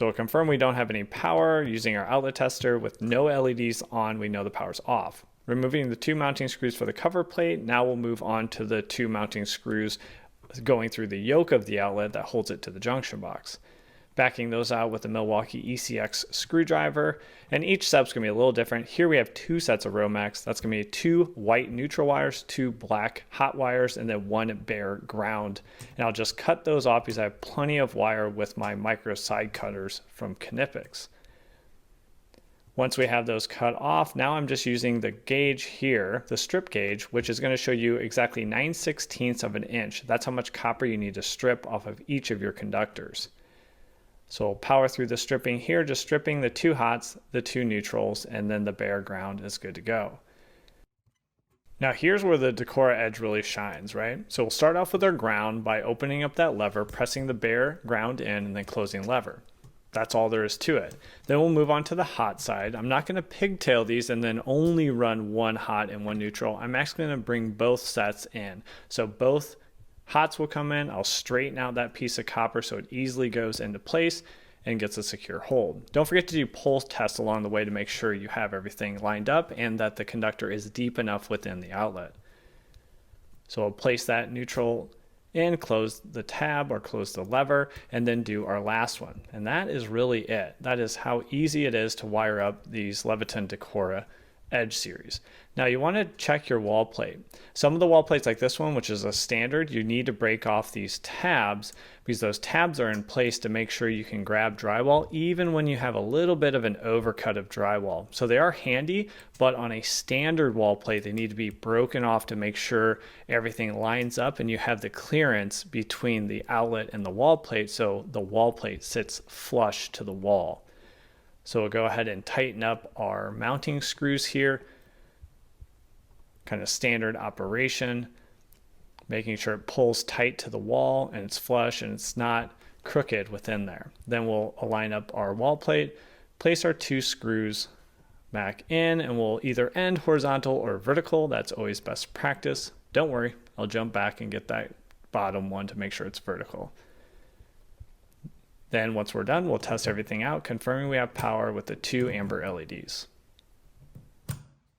So we'll confirm we don't have any power using our outlet tester. With no LEDs on, we know the power's off. Removing the 2 mounting screws for the cover plate, now we'll move on to the 2 mounting screws going through the yoke of the outlet that holds it to the junction box. Backing those out with the Milwaukee ECX screwdriver, and each step's going to be a little different. Here we have 2 sets of Romex. That's going to be 2 white neutral wires, 2 black hot wires, and then 1 bare ground. And I'll just cut those off because I have plenty of wire with my micro side cutters from Knipex. Once we have those cut off, now I'm just using the gauge here, the strip gauge, which is going to show you exactly 9/16 of an inch. That's how much copper you need to strip off of each of your conductors. So we'll power through the stripping here, just stripping the 2 hots, the 2 neutrals, and then the bare ground is good to go. Now here's where the Decora Edge really shines, right? So we'll start off with our ground by opening up that lever, pressing the bare ground in, and then closing lever. That's all there is to it. Then we'll move on to the hot side. I'm not going to pigtail these and then only run 1 hot and 1 neutral. I'm actually going to bring both sets in. So both hots will come in. I'll straighten out that piece of copper so it easily goes into place and gets a secure hold. Don't forget to do pulse tests along the way to make sure you have everything lined up and that the conductor is deep enough within the outlet. So I'll place that neutral in, close the tab or close the lever, and then do our last one. And that is really it. That is how easy it is to wire up these Leviton Decora Edge series. Now you want to check your wall plate. Some of the wall plates like this one, which is a standard, you need to break off these tabs because those tabs are in place to make sure you can grab drywall even when you have a little bit of an overcut of drywall. So they are handy, but on a standard wall plate, they need to be broken off to make sure everything lines up and you have the clearance between the outlet and the wall plate so the wall plate sits flush to the wall. So we'll go ahead and tighten up our mounting screws here. Kind of standard operation, making sure it pulls tight to the wall and it's flush and it's not crooked within there. Then we'll align up our wall plate, place our 2 screws back in, and we'll either end horizontal or vertical. That's always best practice. Don't worry, I'll jump back and get that bottom one to make sure it's vertical. Then once we're done, we'll test everything out, confirming we have power with the 2 amber LEDs.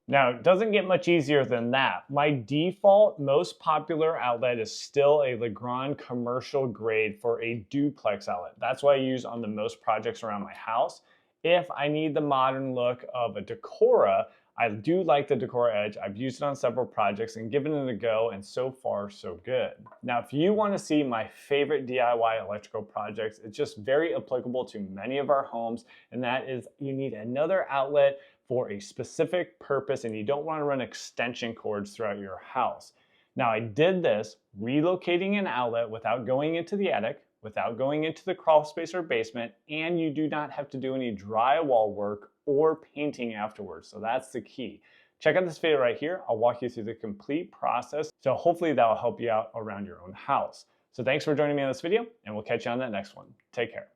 Now, it doesn't get much easier than that. My default, most popular outlet is still a Legrand commercial grade for a duplex outlet. That's what I use on the most projects around my house. If I need the modern look of a Decora, I do like the Decora Edge. I've used it on several projects and given it a go, and so far, so good. Now, if you want to see my favorite DIY electrical projects, it's just very applicable to many of our homes, and that is you need another outlet for a specific purpose, and you don't want to run extension cords throughout your house. Now, I did this relocating an outlet without going into the attic, without going into the crawl space or basement, and you do not have to do any drywall work or painting afterwards. So that's the key. Check out this video right here. I'll walk you through the complete process. So hopefully that will help you out around your own house. So thanks for joining me on this video, and we'll catch you on that next one. Take care.